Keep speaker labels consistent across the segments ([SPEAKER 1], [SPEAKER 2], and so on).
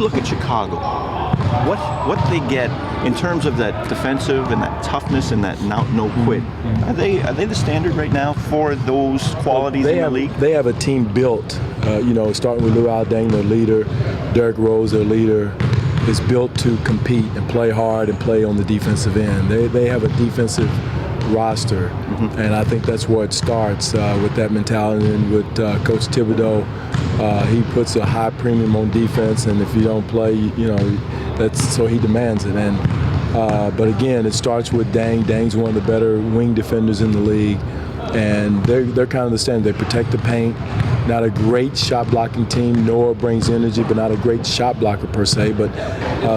[SPEAKER 1] look at Chicago, what they get in terms of that defensive and that toughness and that no quit, are they the standard right now for those qualities in the league?
[SPEAKER 2] They have a team built, starting with Luol Deng, their leader, Derrick Rose, their leader, is built to compete and play hard and play on the defensive end. They have a defensive roster, and I think that's where it starts with that mentality. And with Coach Thibodeau, he puts a high premium on defense, and if you don't play, that's so he demands it. And but again, it starts with Deng. Deng's one of the better wing defenders in the league, and they're kind of the standard. They protect the paint. Not a great shot blocking team. Noah brings energy, but not a great shot blocker per se. But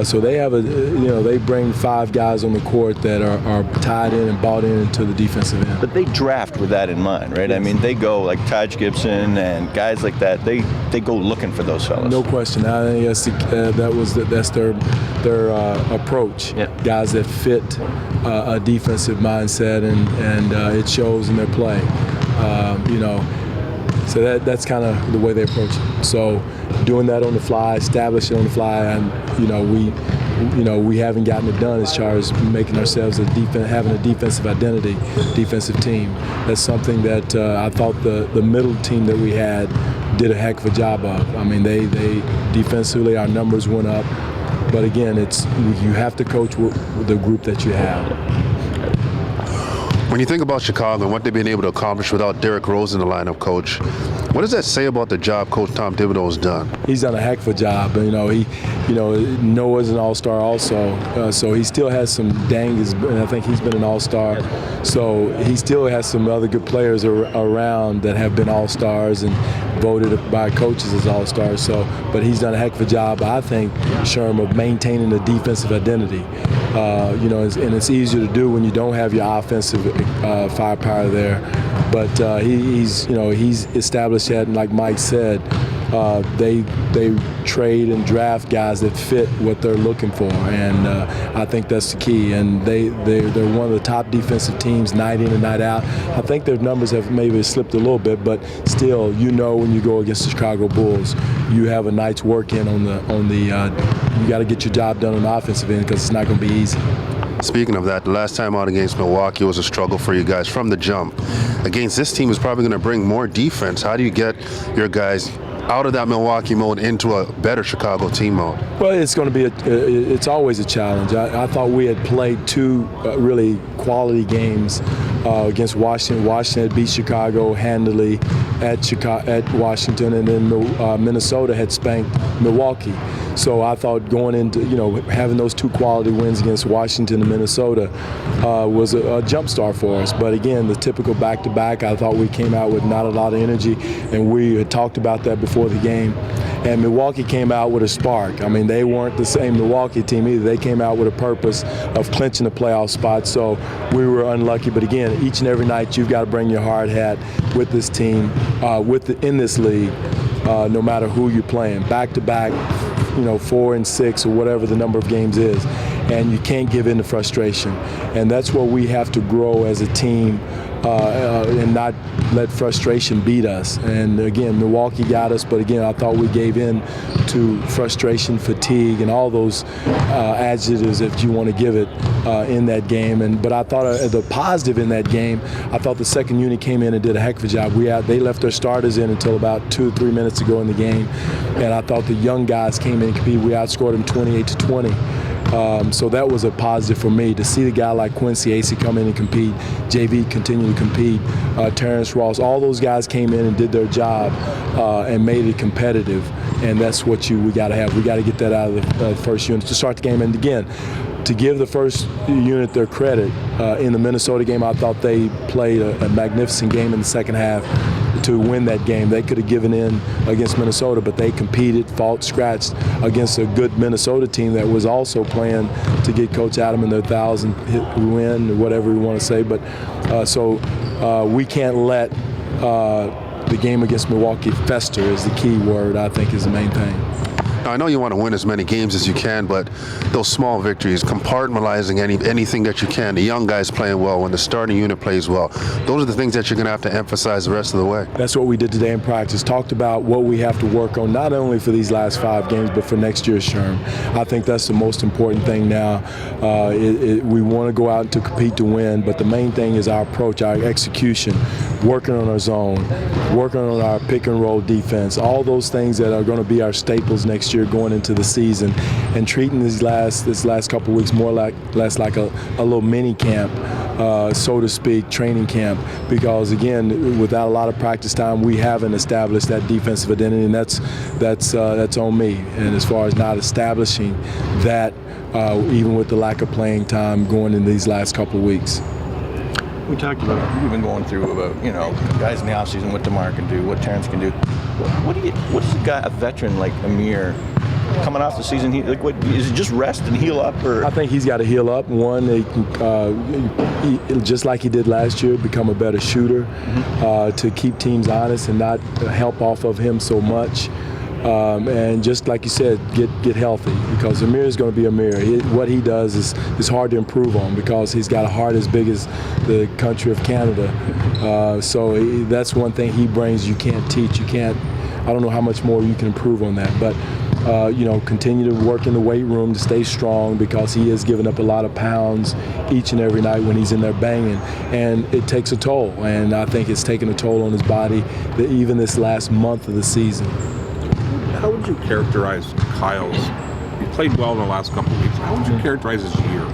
[SPEAKER 2] so they have they bring 5 guys on the court that are tied in and bought into the defensive end.
[SPEAKER 1] But they draft with that in mind, right? Yes. I mean, they go like Taj Gibson and guys like that. They go looking for those fellas.
[SPEAKER 2] No question. I think that's their approach.
[SPEAKER 1] Yeah.
[SPEAKER 2] Guys that fit a defensive mindset, and it shows in their play. So that's kind of the way they approach it. So doing that on the fly, establishing on the fly, and we haven't gotten it done as far as making ourselves having a defensive identity, defensive team. That's something that I thought the middle team that we had did a heck of a job of. I mean, they defensively, our numbers went up, but again, you have to coach with the group that you have.
[SPEAKER 3] When you think about Chicago and what they've been able to accomplish without Derrick Rose in the lineup, Coach, what does that say about the job Coach Tom Thibodeau has done?
[SPEAKER 2] He's done a heck of a job. Noah's an all-star also, so he still has some. I think he's been an all-star, so he still has some other good players around that have been all-stars and voted by coaches as all-stars. So, but he's done a heck of a job, I think, Sherm, of maintaining the defensive identity. And it's easier to do when you don't have your offensive firepower there. But he's established that, and like Mike said, they trade and draft guys that fit what they're looking for, and I think that's the key. And they're one of the top defensive teams night in and night out. I think their numbers have maybe slipped a little bit, but still, when you go against the Chicago Bulls, you have a night's work in on the. You got to get your job done on the offensive end because it's not going to be easy.
[SPEAKER 3] Speaking of that, the last time out against Milwaukee was a struggle for you guys from the jump. Against this team is probably going to bring more defense. How do you get your guys out of that Milwaukee mode into a better Chicago team mode?
[SPEAKER 2] Well, it's going to be it's always a challenge. I thought we had played 2 really quality games against Washington. Washington had beat Chicago handily at Washington, and then Minnesota had spanked Milwaukee. So I thought going into, having those 2 quality wins against Washington and Minnesota was a jump start for us. But again, the typical back-to-back, I thought we came out with not a lot of energy, and we had talked about that before the game. And Milwaukee came out with a spark. I mean, they weren't the same Milwaukee team either. They came out with a purpose of clinching the playoff spot. So we were unlucky. But again, each and every night you've got to bring your hard hat with this team, in this league, no matter who you're playing. Back-to-back, 4 and 6 or whatever the number of games is. And you can't give in to frustration. And that's where we have to grow as a team and not let frustration beat us. And again, Milwaukee got us, but again, I thought we gave in to frustration, fatigue, and all those adjectives, if you want to give it, in that game. But I thought the positive in that game, I thought the second unit came in and did a heck of a job. They left their starters in until about 2 or 3 minutes to go in the game, and I thought the young guys came in and competed. We outscored them 28-20. So that was a positive for me to see the guy like Quincy Acey come in and compete, JV continue to compete, Terrence Ross, all those guys came in and did their job and made it competitive, and that's what we got to have. We got to get that out of the first unit to start the game. And again, to give the first unit their credit, in the Minnesota game, I thought they played a magnificent game in the second half to win that game. They could have given in against Minnesota, but they competed, fought, scratched against a good Minnesota team that was also playing to get Coach Adam in their 1,000th win, or whatever we want to say. But so we can't let the game against Milwaukee fester is the key word, I think, is the main thing.
[SPEAKER 3] I know you want to win as many games as you can, but those small victories, compartmentalizing anything that you can, the young guys playing well, when the starting unit plays well, those are the things that you're going to have to emphasize the rest of the way.
[SPEAKER 2] That's what we did today in practice. Talked about what we have to work on, not only for these last 5 games, but for next year's Sherm. I think that's the most important thing now. We want to go out to compete to win, but the main thing is our approach, our execution, working on our zone, working on our pick and roll defense, all those things that are going to be our staples next year going into the season, and treating this last couple of weeks more less like a little mini camp, so to speak, training camp, because again, without a lot of practice time, we haven't established that defensive identity, and that's on me. And as far as not establishing that, even with the lack of playing time going in these last couple of weeks.
[SPEAKER 1] We talked about, we've been going through about, guys in the offseason, what DeMar can do, what Terrence can do. What is a veteran like Amir coming off the season? Is it just rest and heal up? Or?
[SPEAKER 2] I think he's got to heal up. One, just like he did last year, become a better shooter, to keep teams honest and not help off of him so much. And just like you said, get healthy, because Amir is going to be Amir. What he does is hard to improve on, because he's got a heart as big as the country of Canada. So that's one thing he brings you can't teach. I don't know how much more you can improve on that. But continue to work in the weight room to stay strong, because he has given up a lot of pounds each and every night when he's in there banging, and it takes a toll. And I think it's taken a toll on his body even this last month of the season.
[SPEAKER 4] How would you characterize Kyle's? He played well in the last couple of weeks. How would you characterize his year?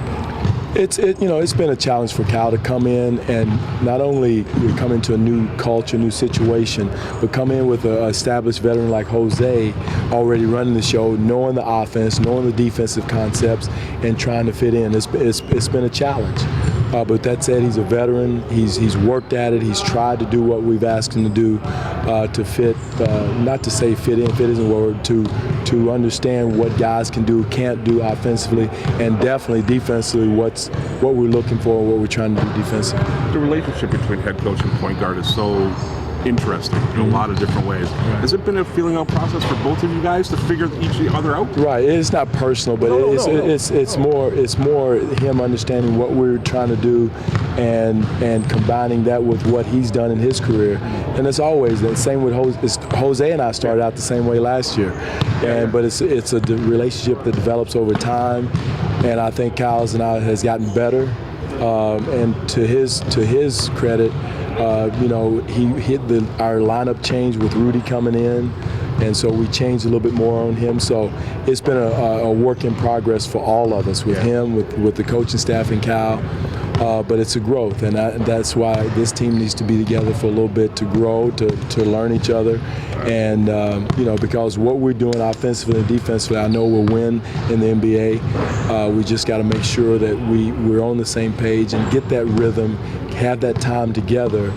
[SPEAKER 2] It's been a challenge for Kyle to come in and not only come into a new culture, new situation, but come in with an established veteran like Jose already running the show, knowing the offense, knowing the defensive concepts, and trying to fit in. It's been a challenge. But that said, he's a veteran. He's worked at it. He's tried to do what we've asked him to do, to fit, not to say fit isn't a word, to understand what guys can do, can't do offensively, and definitely defensively what we're looking for, what we're trying to do defensively.
[SPEAKER 4] The relationship between head coach and point guard is so interesting in a lot of different ways. Has it been a feeling out process for both of you guys to figure each other out?
[SPEAKER 2] Right. It's not personal, but it's more him understanding what we're trying to do, and combining that with what he's done in his career. And it's always the same with Jose and I started out the same way last year. But it's a relationship that develops over time, and I think Kyle's and I has gotten better. And to his credit, he hit our lineup change with Rudy coming in, and so we changed a little bit more on him. So it's been a work in progress for all of us, with him, with the coaching staff and Kyle. But it's a growth, and that's why this team needs to be together for a little bit to grow, to learn each other, and because what we're doing offensively and defensively, I know we'll win in the NBA. We just got to make sure that we're on the same page and get that rhythm, have that time together.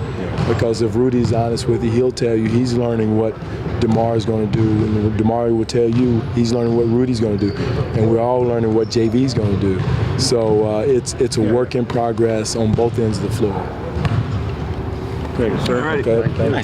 [SPEAKER 2] Because if Rudy's honest with you, he'll tell you he's learning what DeMar is going to do, and DeMar will tell you he's learning what Rudy's going to do, and we're all learning what JV's going to do. So it's a work in progress on both ends of the floor.
[SPEAKER 4] Thank you, sir.
[SPEAKER 2] Okay, thank you.